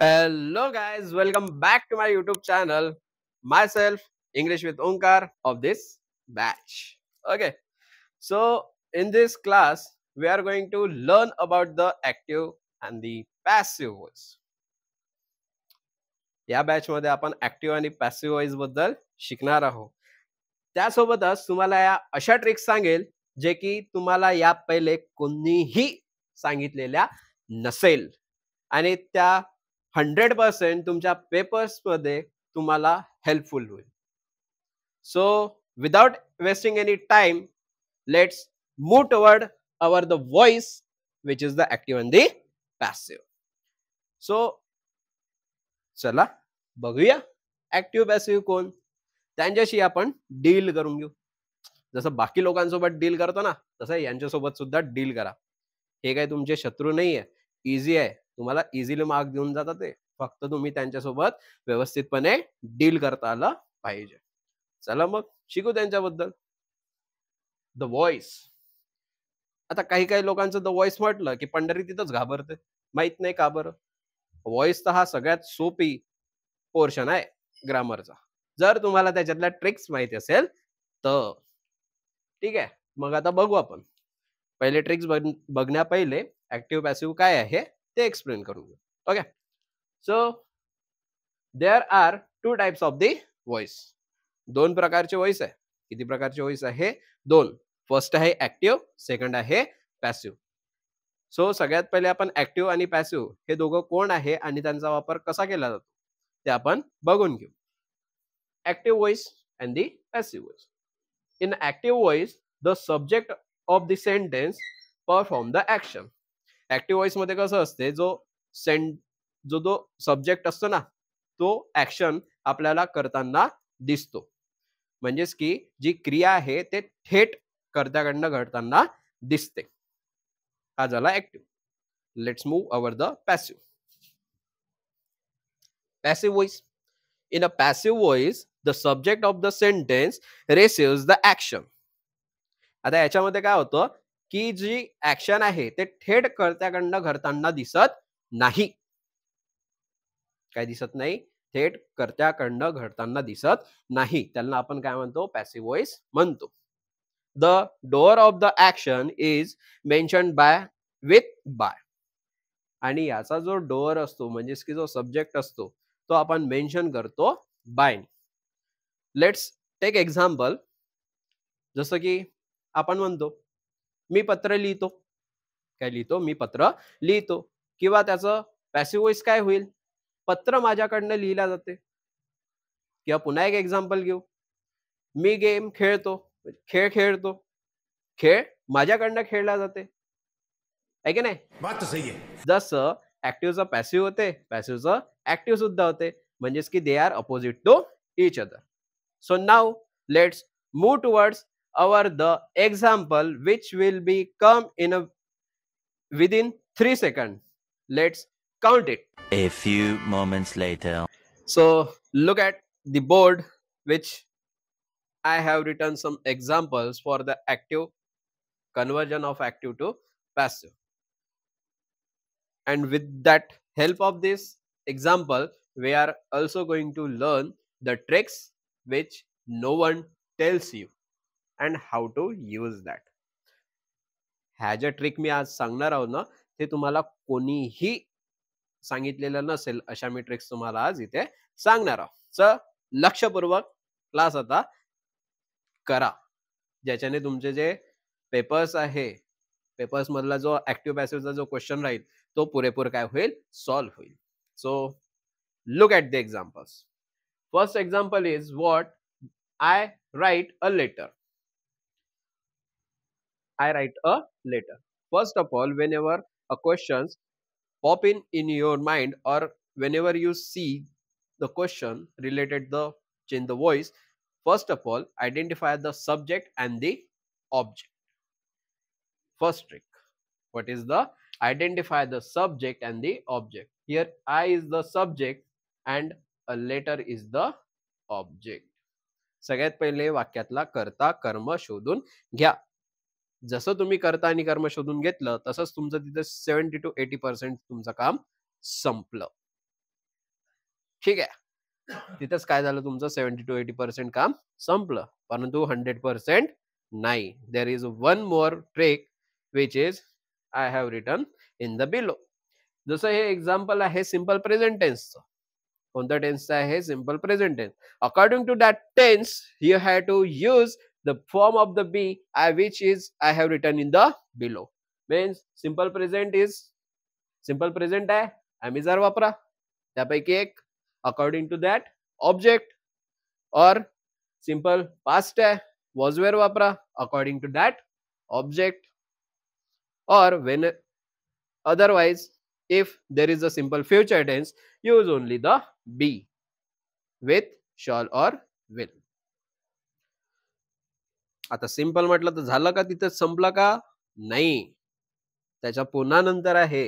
Hello, guys. Welcome back to my YouTube channel. Myself, English with Onkar of this batch. Okay, so in this class, we are going to learn about the active and the passive voice. या batch मध्ये आपण active आणि passive voice बद्दल शिकणार आहोत. त्यासोबतच तुम्हाला या अशा ट्रिक्स सांगेल जे की तुम्हाला या पहिले कोणीही सांगितलेल्या नसेल आणि त्या 100% तुमच्या पेपर्स मध्ये तुम्हाला हेल्पफुल होईल. So without wasting any time, let's move toward our the voice which is the active and the passive. So चला बघूया ऍक्टिव्ह पॅसिव्ह कोण, त्यांच्याशी आपण डील करून घेऊ. जसं बाकी लोकांसोबत डील करतो ना, तसं यांच्यासोबत सुद्धा डील करा. हे काय तुमचे शत्रू नाहीये, इझी आहे. तुम्हाला इझिली मार्क देऊन जातात ते. फक्त तुम्ही त्यांच्यासोबत व्यवस्थितपणे डील करता आलं पाहिजे. चला मग शिकू त्यांच्याबद्दल. The voice. आता काही काही लोकांचं द व्हॉइस म्हटलं की पंढरी तिथंच घाबरते. माहित नाही का बरं. व्हॉइस तर हा सगळ्यात सोपी पोर्शन आहे ग्रामरचा. जर तुम्हाला त्याच्यातल्या ट्रिक्स माहिती असेल तर ठीक आहे. मग आता बघू आपण. पहिले ट्रिक्स बघण्या पहिले ऍक्टिव्ह पॅसिव्ह काय आहे ते एक्सप्लेन करू. Okay, so there are two types of the voice. दोन प्रकारचे व्हॉइस आहे. किती प्रकारचे व्हॉइस आहे? दोन. फर्स्ट आहे ऍक्टिव्ह, सेकंड आहे पॅसिव्ह. सो सगळ्यात पहिले आपण ऍक्टिव्ह आणि पॅसिव्ह हे दोघं कोण आहे आणि त्यांचा वापर कसा केला जातो ते आपण बघून घेऊ. Active voice and the passive voice. In active voice, the subject of the sentence perform the action. Active voice मध्ये कसं असते, जो सब्जेक्ट असतो ना, तो ऍक्शन आपल्याला करताना दिसतो. म्हणजेच की जी क्रिया आहे ते थेट कर्त्याकडनं घडताना दिसते. हा झाला active. Let's move our the passive. Passive voice. In a passive voice, the subject of the sentence receives the action. आता याच्यामध्ये काय होतं की जी ऍक्शन आहे ते थेट कर्त्याकडनं घडताना दिसत नाही. काय दिसत नाही? थेट कर्त्याकडनं घडताना दिसत नाही. त्यांना आपण काय म्हणतो? पॅसिव्ह व्हॉइस म्हणतो. The doer of the action is mentioned by. आणि याचा जो डोअर असतो म्हणजेच की जो सब्जेक्ट असतो तो आपण मेन्शन करतो बाय. Let's take example. जसं की आपण म्हणतो मी पत्र लिहितो. काय लिहितो? मी पत्र लिहितो. किंवा त्याचं पॅसिव्ह व्हॉइस काय होईल? पत्र माझ्याकडनं लिहिला जाते. किंवा पुन्हा एक एक्झाम्पल घेऊ. मी गेम खेळतो. खेळ खेळतो. खेळ माझ्याकडनं खेळला जाते. आहे की नाही? बात तो सही है. जसं ऍक्टिव्हचं पॅसिव्ह होते, पॅसिव्हचं ऍक्टिव्ह सुद्धा होते. म्हणजेच की they are opposite to each other. So now let's move towards our the example which will be come in within 3 seconds. Let's count it. A few moments later. So look at the board which I have written some examples for the active conversion of active to passive. And with that help of this example, we are also going to learn the tricks which no one tells you and how to use that. ह्या ज्या trick मी आज सांगणार आहोत ना, ते तुम्हाला कोणीही सांगितलेलं नसेल अशा मी ट्रिक्स तुम्हाला आज इथे सांगणार आहोत. सो लक्षपूर्वक क्लास आता करा, ज्याच्याने तुमचे जे पेपर्स आहे, पेपर्स मधला जो ऍक्टिव्ह पॅसिव्हचा जो क्वेश्चन राहील तो पुरेपूर काय होईल? सॉल्व्ह होईल. So look at the examples. First example is what I write a letter. I write a letter. First of all, whenever a questions pop in your mind, or whenever you see the question related in the voice, first of all, identify the subject and the object. First trick. What is the identify the subject and the object? Here, I is the subject and a letter is the object. सगळ्यात पहिले वाक्यातला कर्ता कर्म शोधून घ्या. जसं तुम्ही कर्ता आणि कर्म शोधून घेतलं तसंच तुमचं तिथे 70 to 80% तुमचं काम संपलं. ठीक आहे. तिथंच काय झालं तुमचं 70 to 80% काम संपलं, परंतु 100% नाही. There is one more trick which is I have written in the below. जसं हे एक्झाम्पल आहे सिम्पल प्रेझेंट टेन्सचं. कोणतं टेन्सचं आहे? Simple present tense. According to that tense you have to use the form of the be which is I have written in the below. Means simple present is simple present आहे, आम्ही जर वापरा त्यापैकी एक. According to that object. और simple past आहे, was were वापरा according to that object. और when otherwise if there is a simple future tense use only the be with shall or will. आता सिंपल म्हटलं तर झालं का? तिथं संपलं का? नाही. त्याच्या पुन्हा नंतर आहे,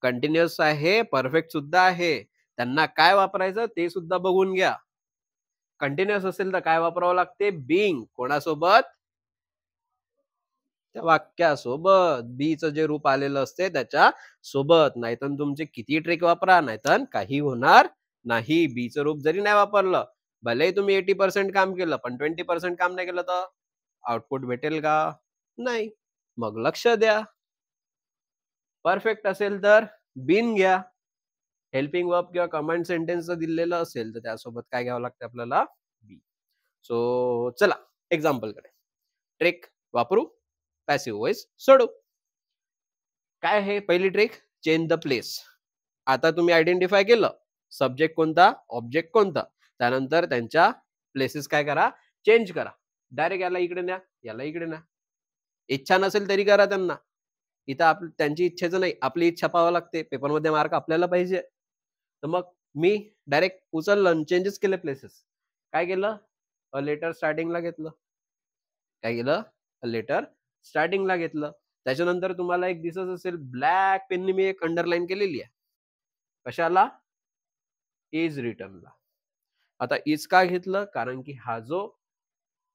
कंटिन्युअस आहे, परफेक्ट सुद्धा आहे. त्यांना काय वापरायचं ते सुद्धा बघून घ्या. कंटिन्युअस असेल तर काय वापरावं लागते? बीइंग. कोणासोबत? त्या वाक्यासोबत. बीचं जे रूप आलेलं असते त्याच्या सोबत. नाहीतर तुमचे किती ट्रिक वापरा, नाहीतर काही होणार नाही. बीचं रूप जरी नाही वापरलं, भले तुम्ही 80% काम केलं पण 20% काम नाही केलं तर आउटपुट भेटेल का? नाही. मग लक्ष द्या. परफेक्ट असेल तर बीन घ्या. हेल्पिंग वर्ब किंवा कमांड सेंटेन्स दिलेलं असेल तर त्यासोबत काय घ्यावं लागतं आपल्याला? बी. सो चला एक्झाम्पल कडे. ट्रिक वापरू, पॅसिव्ह व्हॉइस सोडू. काय आहे पहिली ट्रिक? Change the place. आता तुम्ही आयडेंटिफाय केलं सब्जेक्ट कोणता, ऑब्जेक्ट कोणता, त्यानंतर त्यांच्या प्लेसेस काय करा? चेंज करा. डायरेक्ट याला इकडे न्या, याला इकडे न्या. इच्छा नसेल तरी करा त्यांना. इथं त्यांची इच्छेचं नाही, आपली इच्छा पाहावं लागते. पेपरमध्ये मार्क आपल्याला पाहिजे. तर मग मी डायरेक्ट उचललं, चेंजेस केले प्लेसेस. काय केलं? अ लेटर स्टार्टिंगला घेतलं. काय केलं? अ लेटर स्टार्टिंगला घेतलं. त्याच्यानंतर तुम्हाला एक दिसत असेल ब्लॅक पेनने मी एक अंडरलाईन केलेली आहे. कशाला? इज रिटर्नला. आता इज का घेतलं? कारण की हा जो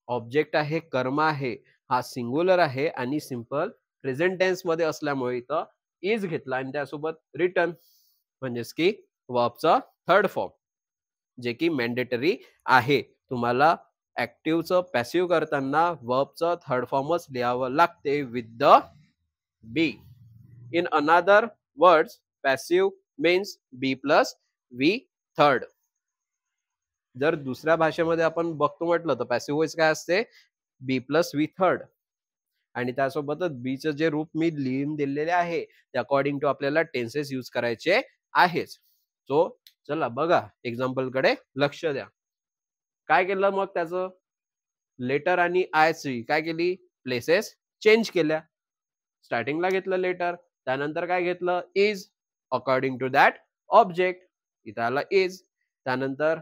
ऑब्जेक्ट आहे, कर्म आहे, हा सिंग्युलर आहे आणि सिंपल प्रेझेंट टेन्स मध्ये असल्यामुळे इथं इज घेतला आणि त्यासोबत रिटर्न म्हणजेच की वर्बचा थर्ड फॉर्म, जे की मॅन्डेटरी आहे. तुम्हाला ऍक्टिव्हचं पॅसिव्ह करताना वर्बचं थर्ड फॉर्मच लिहावं लागते with the be. In another words passive means be plus V third. जर दुसऱ्या भाषेमध्ये आपण बघतो म्हटलं तर पॅसिव्ह व्हॉइस काय असते? बी प्लस वी थर्ड. आणि त्यासोबतच बीचं जे रूप मी लिहून दिलेले आहे ते अकॉर्डिंग टू आपल्याला टेन्सेस यूज करायचे आहेच. सो चला बघा एक्झाम्पल कडे लक्ष द्या. काय केलं मग? त्याचं लेटर आणि आयची काय केली? प्लेसेस चेंज केल्या. स्टार्टिंगला घेतलं लेटर, त्यानंतर काय घेतलं? Is according to that object. इथं आलं इज. त्यानंतर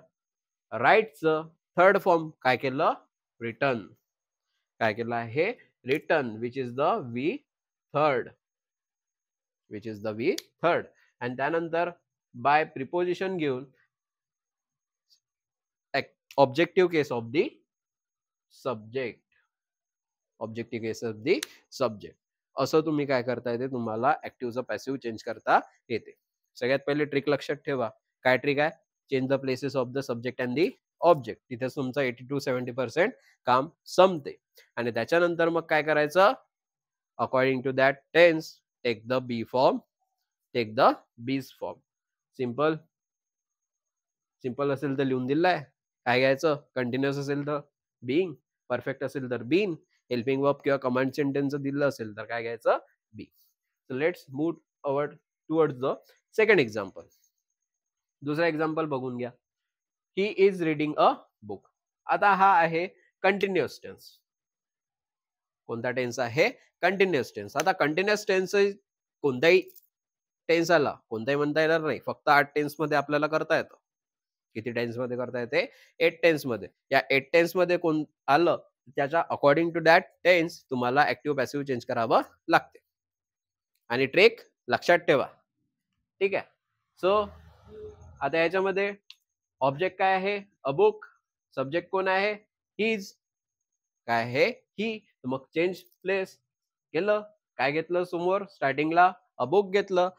राईटचं थर्ड फॉर्म काय केलं? रिटर्न. काय केलं आहे? Return, which is the V third. Which is the V third. आणि त्यानंतर बाय प्रिपोजिशन घेऊन objective case of the subject. Objective case of the subject. असं तुम्ही काय करता येते? तुम्हाला ऍक्टिव्हचं पॅसिव्ह चेंज करता येते. सगळ्यात पहिले ट्रिक लक्षात ठेवा. काय ट्रिक आहे? Change the places of the subject and the object. तिथे तुमचं 80 to 70% काम संपते. आणि त्याच्यानंतर मग काय करायचं? According to that tense take the be form, take the be's form. Simple simple असेल तर लिहून दिलाय. काय घ्यायचं? कंटिन्युअस असेल तर बीइंग, परफेक्ट असेल तर बीन, हेल्पिंग वर्ब किंवा कमांड सेंटेन्स दिलं असेल तर काय घ्यायचं? Be. So let's move onward towards the second example. दुसरा एक्झाम्पल बघून घ्या. He is reading a book. आता हा आहे कंटिन्युअस टेन्स. कोणता टेन्स आहे? Continuous tense. आता कंटिन्युअस टेन्स कोणताही टेन्स आला, कोणताही म्हणता येणार नाही, फक्त 8 टेन्स मध्ये आपल्याला करता येतं. किती टेन्स मध्ये करता येते? 8 टेन्स मध्ये. या 8 टेन्स मध्ये कोण आलं त्याच्या अकॉर्डिंग टू दॅट टेन्स तुम्हाला ऍक्टिव्ह पॅसिव्ह चेंज करावं लागते. आणि ट्रिक लक्षात ठेवा. ठीक आहे. सो आता याच्यामध्ये ऑब्जेक्ट काय आहे? A book. सब्जेक्ट कोण आहे? हिज. काय आहे? ही. मग चेंज प्लेस केलं. काय घेतलं समोर? स्टार्टिंगला अ बुक घेतलं.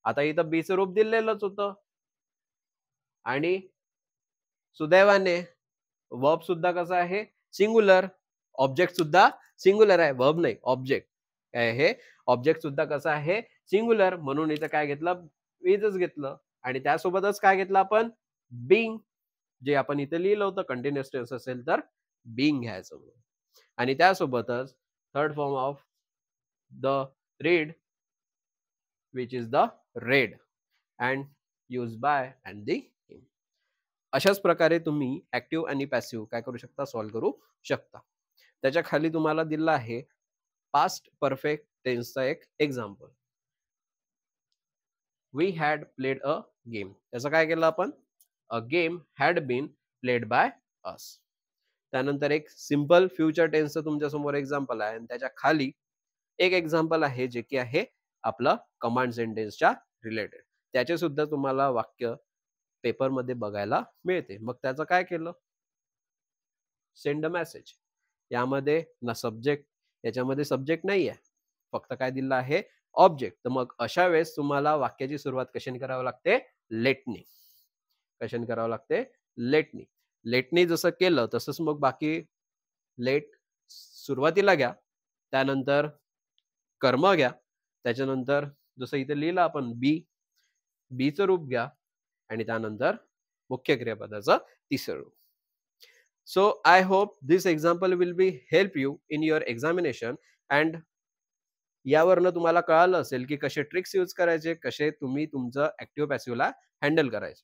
आता इथं बीचं रूप दिलेलंच होतं आणि सुदैवाने वर्ब सुद्धा कसा आहे, सिंगुलर. ऑब्जेक्ट सुद्धा सिंगुलर आहे, वर्ब नाही, ऑब्जेक्ट काय आहे, ऑब्जेक्ट सुद्धा कसा आहे, सिंगुलर. म्हणून इथं काय घेतलं, इजच घेतलं. आणि त्यासोबतच काय घेतलं आपण, बिंग. जे आपण इथे लिहिलं होतं कंटिन्युअस टेन्स असेल तर बिंग घ्यायचं. आणि त्यासोबतच third form of the read, which is the red, and use by and the. अशाच प्रकारे तुम्ही ऍक्टिव्ह आणि पॅसिव्ह काय करू शकता, सॉल्व्ह करू शकता. त्याच्या खाली तुम्हाला दिलं आहे पास्ट परफेक्ट टेन्सचा एक example. We had played a game. त्याचं काय केलं आपण, a game had been played by us. त्यानंतर एक सिंपल फ्युचर टेन्सचं तुमच्या समोर एक्झाम्पल आहे, आणि त्याच्या खाली एक एक्झाम्पल आहे जे की आहे आपलं कमांड सेंटेन्सच्या रिलेटेड. त्याचे सुद्धा तुम्हाला वाक्य पेपरमध्ये बघायला मिळते. मग त्याचं काय केलं, सेंड अ मेसेज. यामध्ये ना सब्जेक्ट, याच्यामध्ये सब्जेक्ट नाही आहे, फक्त काय दिलं आहे, ऑब्जेक्ट. तर मग अशा वेळेस तुम्हाला वाक्याची सुरुवात कशाने करावं लागते, लेटनी. कशाने करावं लागते, लेटनी. लेटनी जसं केलं तसंच मग बाकी लेट सुरुवातीला घ्या, त्यानंतर कर्म घ्या, त्याच्यानंतर जसं इथे लिहिलं आपण बीचं रूप घ्या, आणि त्यानंतर मुख्य क्रियापदाचं तिसरं रूप. So I hope this example will be help you in your examination, and यावरनं तुम्हाला कळालं असेल की कसे ट्रिक्स यूज करायचे, कसे तुम्ही तुमचं ऍक्टिव्ह पॅसिव्हला हँडल करायचे.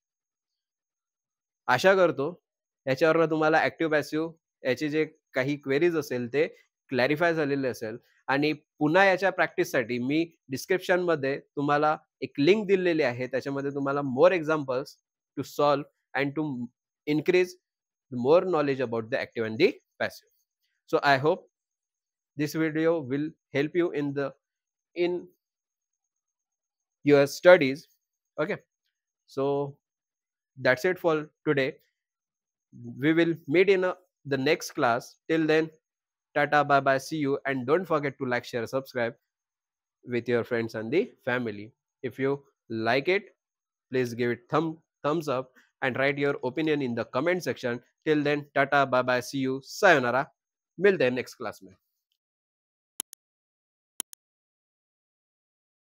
आशा करतो याच्यावरनं तुम्हाला ऍक्टिव्ह पॅसिव्ह याचे जे काही क्वेरीज असेल ते क्लॅरिफाय झालेले असेल. आणि पुन्हा याच्या प्रॅक्टिससाठी मी डिस्क्रिप्शनमध्ये तुम्हाला एक लिंक दिलेली आहे, त्याच्यामध्ये तुम्हाला more examples to solve and to increase more knowledge about the active and the passive. So I hope this video will help you in your studies. Okay, so that's it for today. We will meet in the next class. Till then, tata, bye bye, see you, and don't forget to like, share, subscribe with your friends and the family. If you like it, please give it thumbs up and write your opinion in the comment section. Till then, tata, bye bye, see you, sayonara. मिलते हैं next class में.